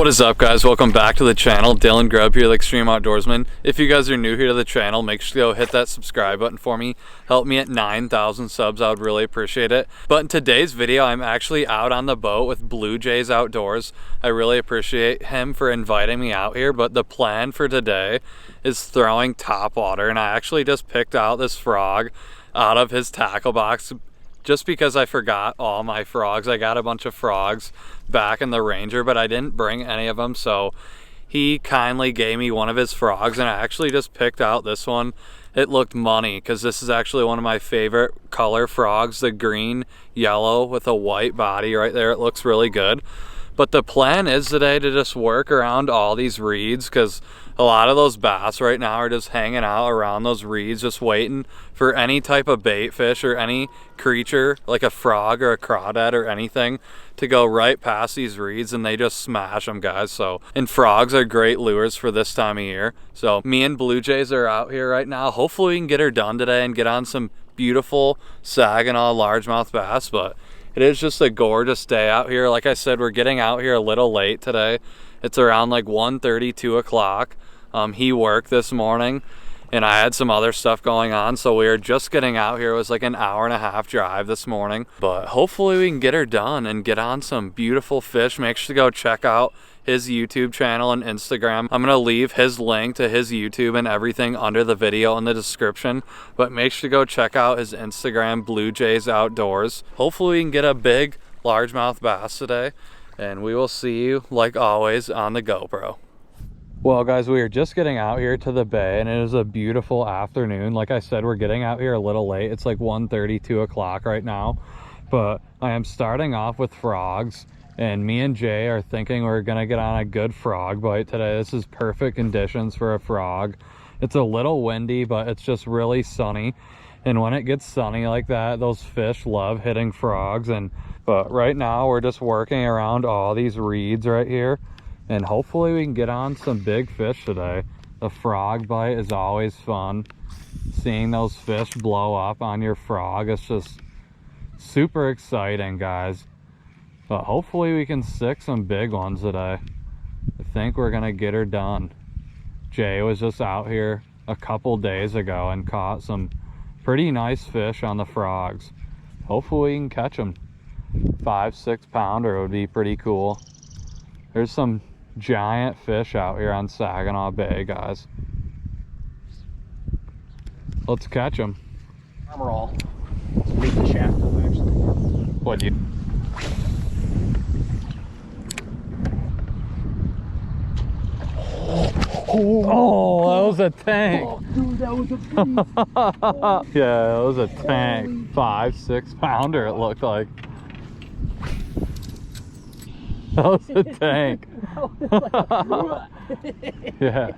What is up, guys? Welcome back to the channel. Dylan Grubb here with Extreme.Outdoorsmen. If you guys are new here to the channel, make sure to go hit that subscribe button for me. Help me at 9,000 subs. I would really appreciate it. But in today's video, I'm actually out on the boat with Blue Jays Outdoors. I really appreciate him for inviting me out here, but the plan for today is throwing topwater, and I actually just picked out this frog out of his tackle box just because I forgot all my frogs. I got a bunch of frogs back in the Ranger, but I didn't bring any of them, so he kindly gave me one of his frogs, and I actually just picked out this one. It looked money because this is actually one of my favorite color frogs, the green yellow with a white body right there. It looks really good. But the plan is today to just work around all these reeds, because a lot of those bass right now are just hanging out around those reeds, just waiting for any type of bait fish or any creature like a frog or a crawdad or anything to go right past these reeds, and they just smash them, guys. So, and frogs are great lures for this time of year. So me and Blue Jays are out here right now. Hopefully we can get her done today and get on some beautiful Saginaw largemouth bass, but it is just a gorgeous day out here. Like I said, we're getting out here a little late today. It's around like 1:30, 2 o'clock. He worked this morning, and I had some other stuff going on, so we were just getting out here. It was like an hour-and-a-half drive this morning, but hopefully we can get her done and get on some beautiful fish. Make sure to go check out his YouTube channel and Instagram. I'm gonna leave his link to his YouTube and everything under the video in the description, but make sure to go check out his Instagram, Blue Jays Outdoors. Hopefully we can get a big largemouth bass today, and we will see you like always on the GoPro. Well, guys, we are just getting out here to the bay, and it is a beautiful afternoon. Like I said, we're getting out here a little late. It's like 1:30, 2 o'clock right now, but I am starting off with frogs, and me and Jay are thinking we're gonna get on a good frog bite today. This is perfect conditions for a frog. It's a little windy, but it's just really sunny, and when it gets sunny like that, those fish love hitting frogs. But right now we're just working around all these reeds right here, and hopefully we can get on some big fish today. The frog bite is always fun. Seeing those fish blow up on your frog, it's just super exciting, guys. But hopefully we can stick some big ones today. I think we're gonna get her done. Jay was just out here a couple days ago and caught some pretty nice fish on the frogs. Hopefully we can catch them. 5-6 pounder would be pretty cool. There's some giant fish out here on Saginaw Bay, guys. Let's catch them. Armor all. Leave the shaft up, actually. What do you? Oh, that was a tank. Oh, dude, that was a beast. Yeah, that was a tank. 5-6 pounder it looked like. That was a tank. Yeah.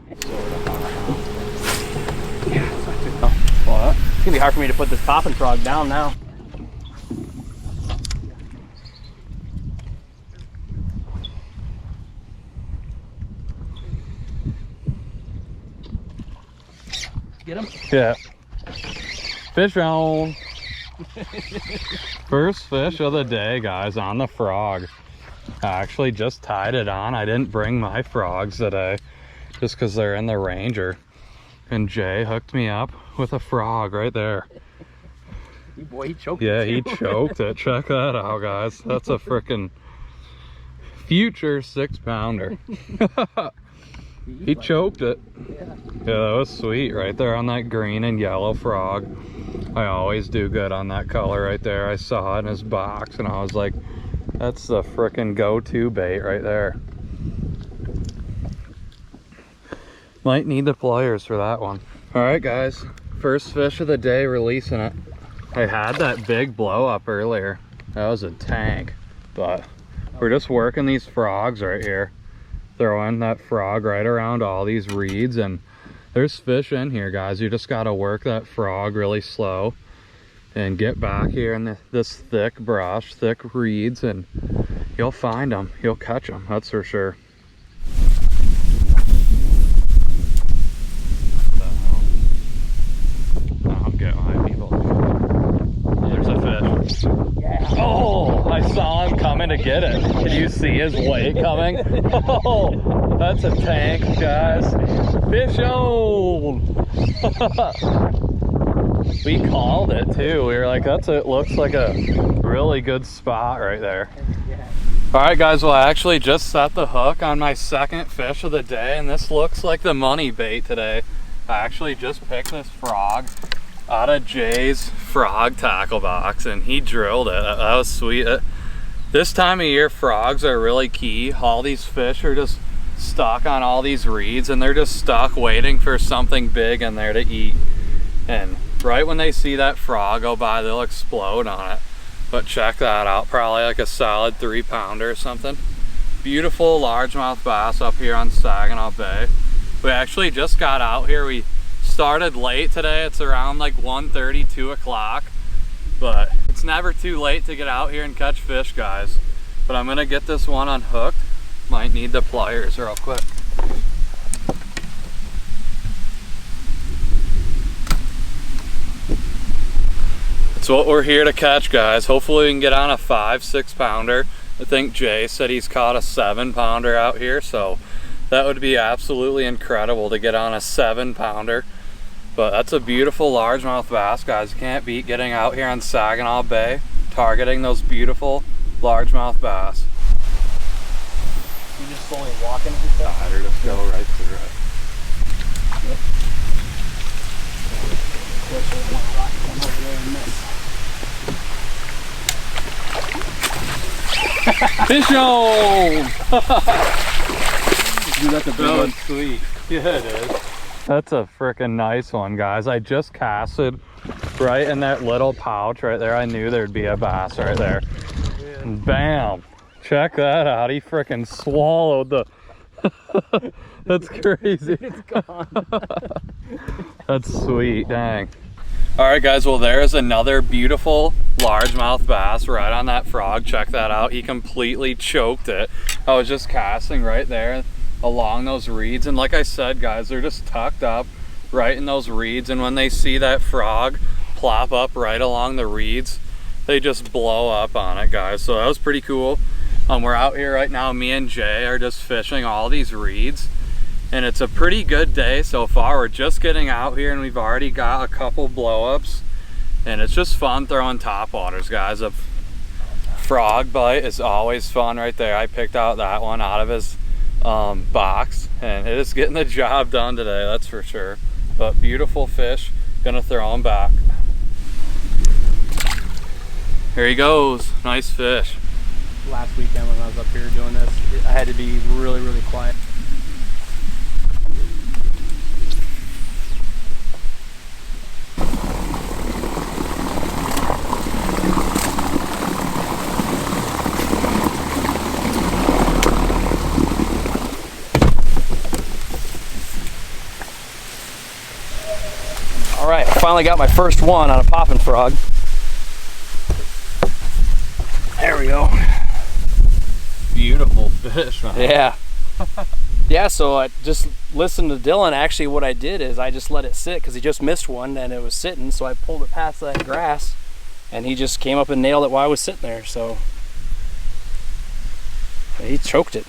What? It's gonna be hard for me to put this popping frog down now. Get him? Yeah. Fish on. First fish of the day, guys, on the frog. I actually just tied it on. I didn't bring my frogs today just because they're in the Ranger. And Jay hooked me up with a frog right there. Boy, he choked Yeah, it. he choked it. Check that out, guys. That's a freaking future 6 pounder. He choked it. Yeah, that was sweet right there on that green and yellow frog. I always do good on that color right there. I saw it in his box and I was like, that's the frickin' go-to bait right there. Might need the pliers for that one. All right, guys, first fish of the day, releasing it. I had that big blow up earlier. That was a tank, but we're just working these frogs right here. Throwing that frog right around all these reeds, and there's fish in here, guys. You just gotta work that frog really slow and get back here in this thick brush, thick reeds, and you'll find them. You'll catch them, that's for sure. I'll get my people. There's a fish. Yeah. Oh, I saw him coming to get it. Did you see his weight coming. Oh, that's a tank, guys. Fish on. We called it too. We were like, it looks like a really good spot right there. All right, guys, well, I actually just set the hook on my second fish of the day, and this looks like the money bait today. I actually just picked this frog out of Jay's frog tackle box, and he drilled it. That was sweet. This time of year, frogs are really key. All these fish are just stuck on all these reeds, and they're just stuck waiting for something big in there to eat. And right when they see that frog go by, they'll explode on it. But check that out, probably like a solid 3-pounder or something. Beautiful largemouth bass up here on Saginaw Bay. We actually just got out here. We started late today. It's around like 1:30, 2 o'clock. But it's never too late to get out here and catch fish, guys. But I'm gonna get this one unhooked. Might need the pliers real quick. That's what we're here to catch, guys. Hopefully we can get on a 5-6 pounder. I think Jay said he's caught a 7-pounder out here, so that would be absolutely incredible to get on a 7-pounder. But that's a beautiful largemouth bass, guys. You can't beat getting out here on Saginaw Bay, targeting those beautiful largemouth bass. You just slowly walking and stuff? I'd just go right through it. Yep. Of course, I want to rock one over there and miss. Fish on! You got the big one. Sweet. Yeah, it is. That's a freaking nice one, guys. I just casted right in that little pouch right there. I knew there'd be a bass right there. And bam! Check that out. He freaking swallowed the... That's crazy. It's gone. That's sweet. Dang. All right, guys. Well, there's another beautiful largemouth bass right on that frog. Check that out. He completely choked it. I was just casting right there along those reeds, and like I said, guys, they're just tucked up right in those reeds, and when they see that frog plop up right along the reeds, they just blow up on it, guys. So that was pretty cool. We're out here right now. Me and Jay are just fishing all these reeds, and it's a pretty good day so far. We're just getting out here and we've already got a couple blow-ups, and it's just fun throwing topwaters, guys. A frog bite is always fun right there. I picked out that one out of his box, and it is getting the job done today, that's for sure. But beautiful fish, gonna throw him back. Here he goes. Nice fish. Last weekend when I was up here doing this, I had to be really, really quiet. All right, I finally got my first one on a popping frog. There we go. Beautiful fish, man. Yeah. Yeah, so I just listened to Dylan. Actually, what I did is I just let it sit because he just missed one and it was sitting, so I pulled it past that grass and he just came up and nailed it while I was sitting there. So he choked it.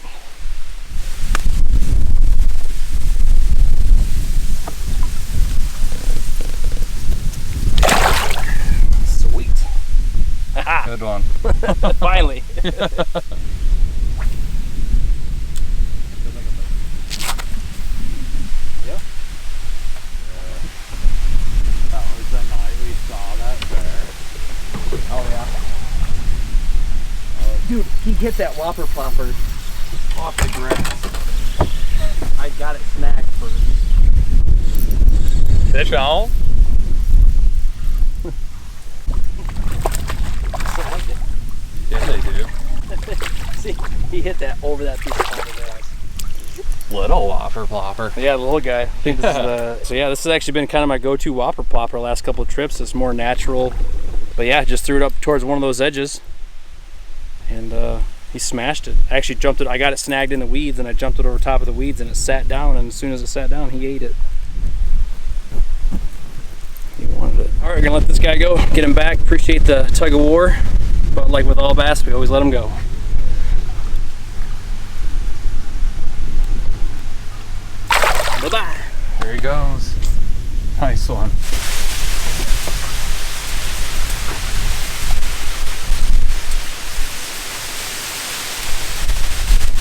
Sweet. Good one. Finally. Dude, he hit that whopper plopper off the grass. I got it snagged first. Fish on? I like it. Yeah, they do. See, he hit that over that piece of whopper grass. Little whopper plopper. Yeah, the little guy. I think this is so yeah, this has actually been kind of my go-to whopper plopper the last couple of trips. It's more natural. But yeah, just threw it up towards one of those edges. And he smashed it. I actually jumped it. I got it snagged in the weeds, and I jumped it over top of the weeds, and it sat down. And as soon as it sat down, he ate it. He wanted it. All right, we're gonna let this guy go. Get him back. Appreciate the tug of war, but like with all bass, we always let him go. Bye-bye. There he goes. Nice one.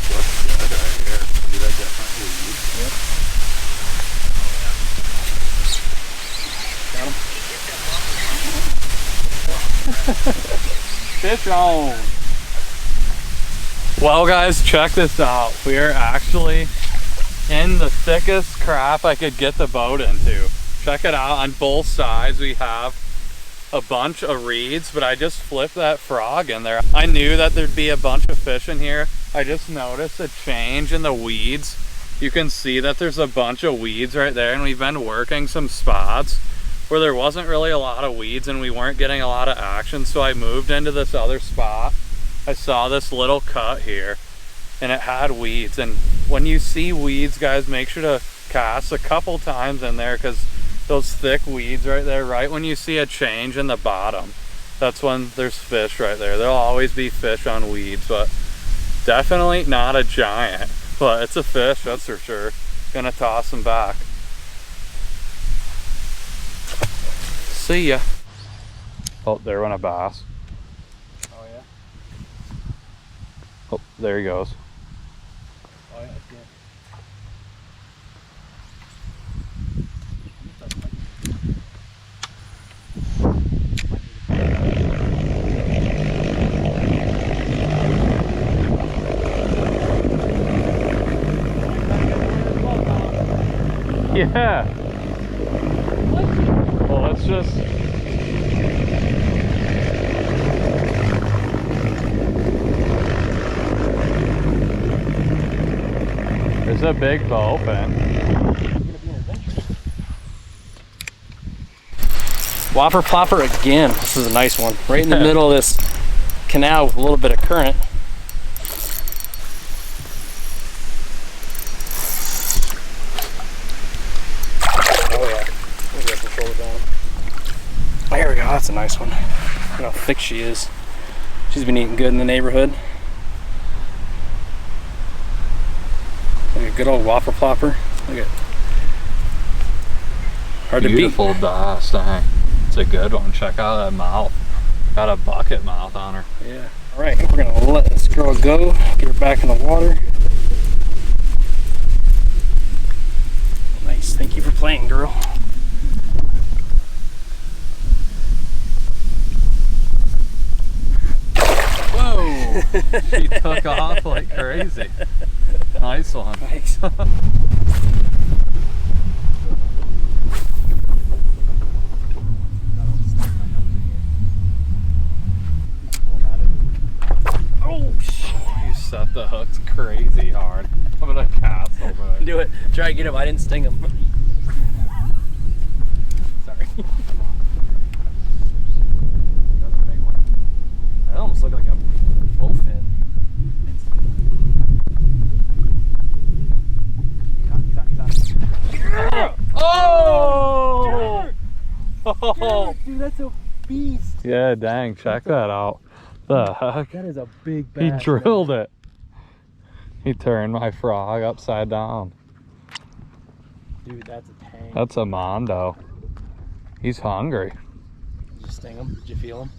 Looks good right here. See that different weed? Yep. Got him. Fish on. Well guys, check this out. We are actually in the thickest crap I could get the boat into. Check it out. On both sides we have a bunch of reeds, but I just flipped that frog in there. I knew that there'd be a bunch of fish in here. I just noticed a change in the weeds. You can see that there's a bunch of weeds right there, and we've been working some spots where there wasn't really a lot of weeds and we weren't getting a lot of action, so I moved into this other spot. I saw this little cut here and it had weeds, and when you see weeds, guys, make sure to cast a couple times in there, because those thick weeds right there, right when you see a change in the bottom, that's when there's fish right there. There'll always be fish on weeds, but definitely not a giant, but it's a fish, that's for sure. Gonna toss them back. See ya. Oh, there went a bass. Oh yeah? Oh, there he goes. Oh yeah, yeah. Yeah. Well, let's just... There's a big bowfin. Whopper plopper again. This is a nice one. Right in the middle of this canal with a little bit of current. Oh yeah. Let me get the shoulder down. There we go. That's a nice one. Look how thick she is. She's been eating good in the neighborhood. Look at good old whopper plopper. Look at hard to beat. Beautiful bass, dang. It's a good one. Check out that mouth. Got a bucket mouth on her. Yeah. All right, we're gonna let this girl go. Get her back in the water. Nice. Thank you for playing, girl. Whoa! She took off like crazy. Nice one. Nice. Oh shit! You set the hooks crazy hard. I'm gonna cast over it. Do it. Try to get him. I didn't sting him. Sorry. Another big one. That almost looked like a bowfin. Yeah! Oh! Oh! Dude, that's a beast. Yeah, dang, check that out. The heck? That is a big bass. He drilled it. He turned my frog upside down. Dude, that's a tank. That's a mondo. He's hungry. Did you sting him? Did you feel him?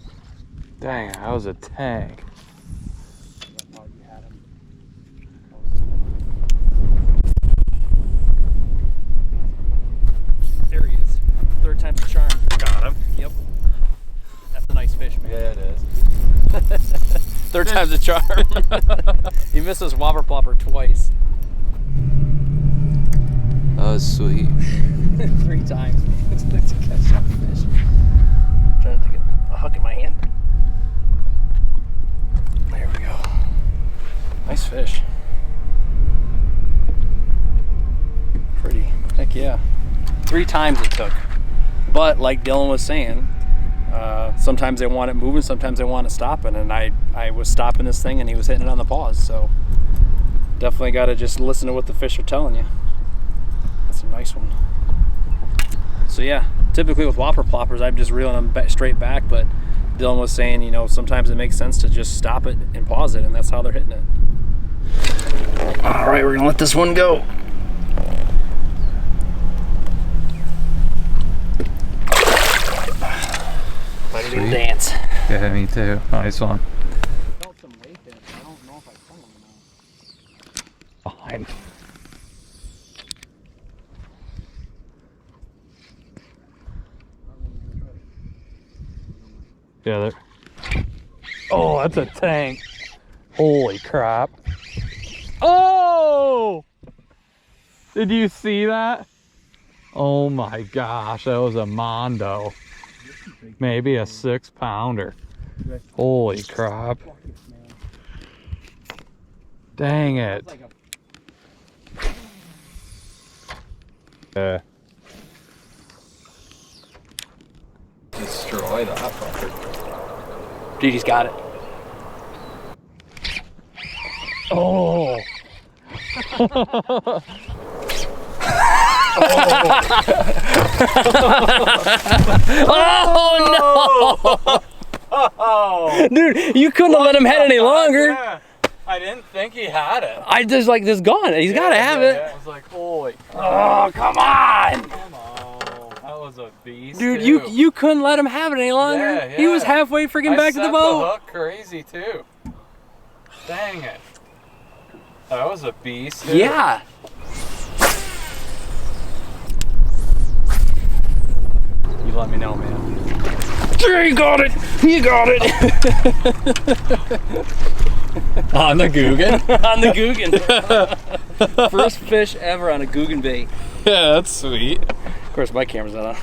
Dang, that was a tank. There he is. Third time's a charm. Got him. Yep. That's a nice fish, man. Yeah, it is. Third time's a charm. You missed this whopper plopper twice. That was sweet. 3 times. It's to catch that fish. I'm trying to get a hook in my hand. There we go. Nice fish. Pretty. Heck yeah. 3 times it took. But like Dylan was saying, sometimes they want it moving, sometimes they want it stopping, and I was stopping this thing and he was hitting it on the pause, so definitely got to just listen to what the fish are telling you. That's a nice one. So yeah, typically with whopper ploppers I'm just reeling them straight back, but Dylan was saying, you know, sometimes it makes sense to just stop it and pause it, and that's how they're hitting it. All right, we're gonna let this one go. sweet. Dance. Yeah, me too. Nice one. I felt some weight there, but I don't know if I pull him or not. Fine. Yeah, there. Oh, that's a tank. Holy crap. Oh! Did you see that? Oh my gosh, that was a mondo. Maybe a 6-pounder. Holy crap. Dang it. Yeah. Destroy that fucker. Dude, he's got it. Oh! Oh no! Dude, you couldn't have let him have it any longer. Yeah. I didn't think he had it. I just like this gone. He's got to have it. I was like, holy. Oh, come on! Come on. That was a beast. Dude, too. you couldn't let him have it any longer. Yeah, He was halfway freaking back to the boat. The hook crazy too. Dang it. That was a beast. Too. Yeah. You let me know, man. You got it! You got it! On the Guggen? On the Guggen. First fish ever on a Guggen bait. Yeah, that's sweet. Of course, my camera's not on.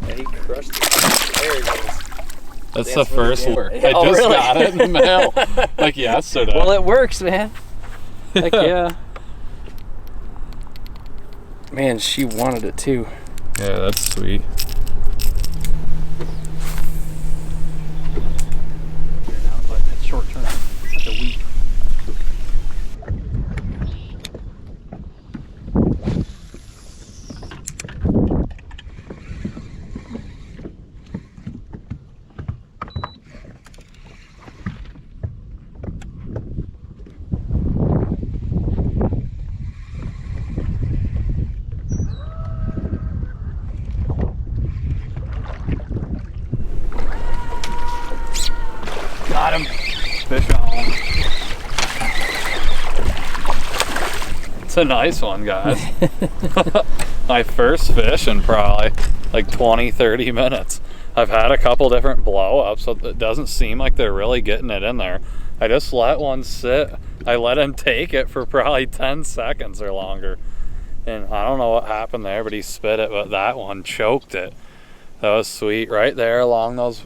Yeah, he crushed it. There he goes. That's the first lure. I Oh, just really? got it in the mail. Like yesterday. Well, it works, man. Heck yeah. Man, she wanted it too. Yeah, that's sweet. It's short term. It's like a week. Got him. Fish on. It's a nice one, guys. My first fish in probably like 20-30 minutes. I've had a couple different blow-ups, so it doesn't seem like they're really getting it in there. I just let one sit. I let him take it for probably 10 seconds or longer. And I don't know what happened there, but he spit it, but that one choked it. That was sweet. Right there along those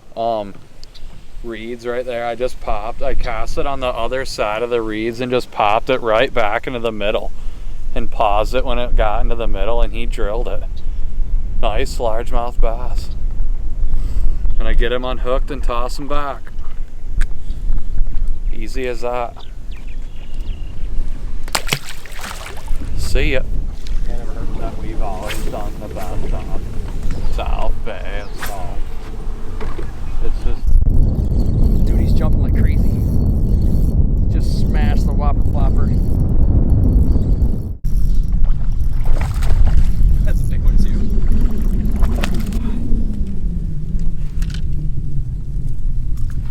reeds right there, I just popped. I cast it on the other side of the reeds and just popped it right back into the middle and paused it when it got into the middle, and he drilled it. Nice largemouth bass. And I get him unhooked and toss him back. Easy as that. See ya. I never heard of that. We've always done the best on South Bay, so it's just. Dude, he's jumping like crazy. Just smashed the whopper plopper. That's a big one too.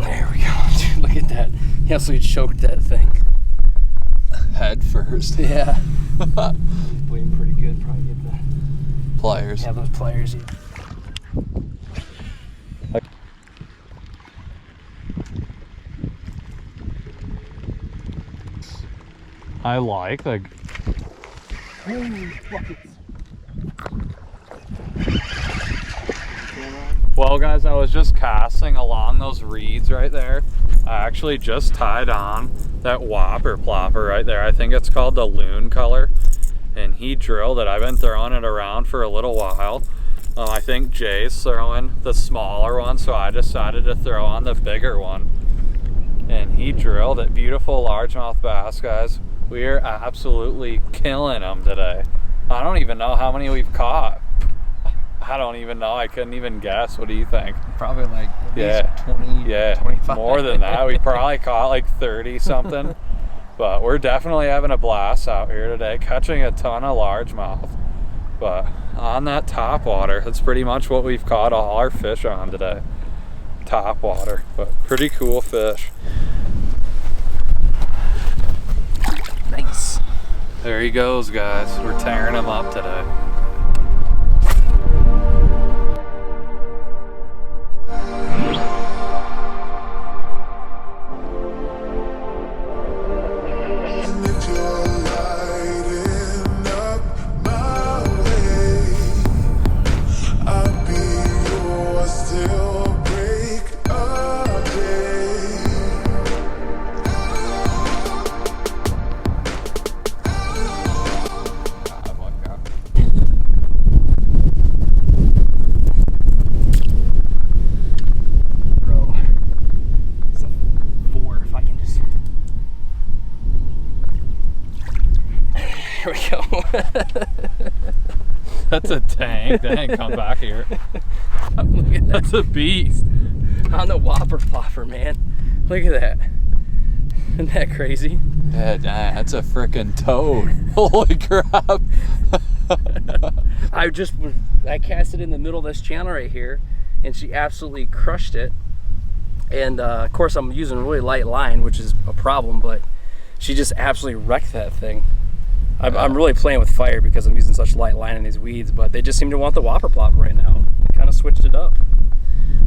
There we go. Dude, look at that. He absolutely choked that thing. Head first. Yeah. Bleeding pretty good. Probably get the Pliers. yeah, those pliers. Yeah. I like the. Well, guys, I was just casting along those reeds right there. I actually just tied on that whopper plopper right there. I think it's called the loon color, and he drilled it. I've been throwing it around for a little while. I think Jay's throwing the smaller one, so I decided to throw on the bigger one, and he drilled it. Beautiful largemouth bass, guys. We are absolutely killing them today. I don't even know how many we've caught. I don't even know. I couldn't even guess. What do you think? Probably like at least 20, yeah, 25. More than that. We probably caught like 30 something. But we're definitely having a blast out here today, catching a ton of largemouth. But on that top water. That's pretty much what we've caught all our fish on today. Top water, but pretty cool fish. Nice. There he goes, guys. We're tearing him up today. Here we go. That's a tank. Dang, come back here. Look at that. That's a beast. On the whopper plopper, man. Look at that. Isn't that crazy? Yeah, dang, that's a freaking toad. Holy crap. I cast it in the middle of this channel right here, and she absolutely crushed it. And of course I'm using a really light line, which is a problem, but she just absolutely wrecked that thing. I'm really playing with fire because I'm using such light line in these weeds, but they just seem to want the whopper plopper right now. Kind of switched it up.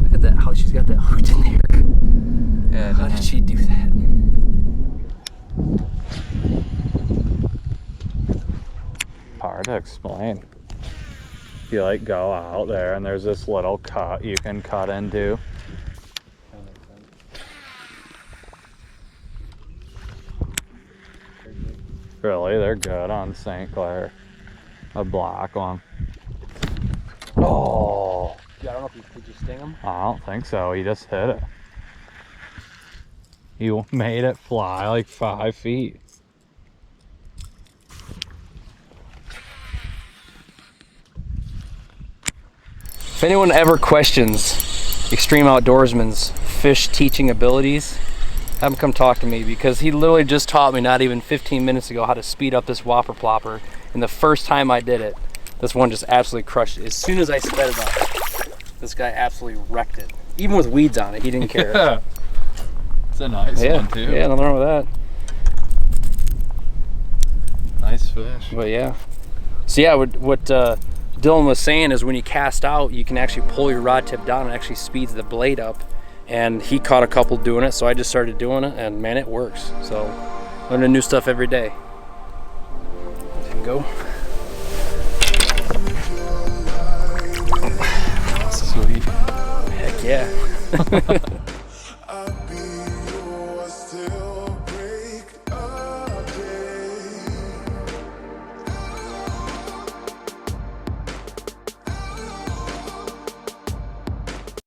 Look at that, how she's got that hooked in there. Yeah, how did she do that? Hard to explain. You like go out there and there's this little cut you can cut into. Really, they're good on St. Clair. A black one. Oh! Yeah, I don't know if did you sting him? I don't think so. He just hit it. He made it fly like 5 feet. If anyone ever questions Extreme Outdoorsman's fish teaching abilities, have him come talk to me, because he literally just taught me not even 15 minutes ago how to speed up this whopper plopper, and the first time I did it, this one just absolutely crushed it. As soon as I sped it up, this guy absolutely wrecked it. Even with weeds on it, he didn't care. Yeah. It's a nice one too. Yeah, nothing wrong with that. Nice fish. But yeah. So yeah, what Dylan was saying is when you cast out, you can actually pull your rod tip down and it actually speeds the blade up. And he caught a couple doing it, so I just started doing it, and man, it works. So learning new stuff every day. Let him go. Sweet. Heck yeah.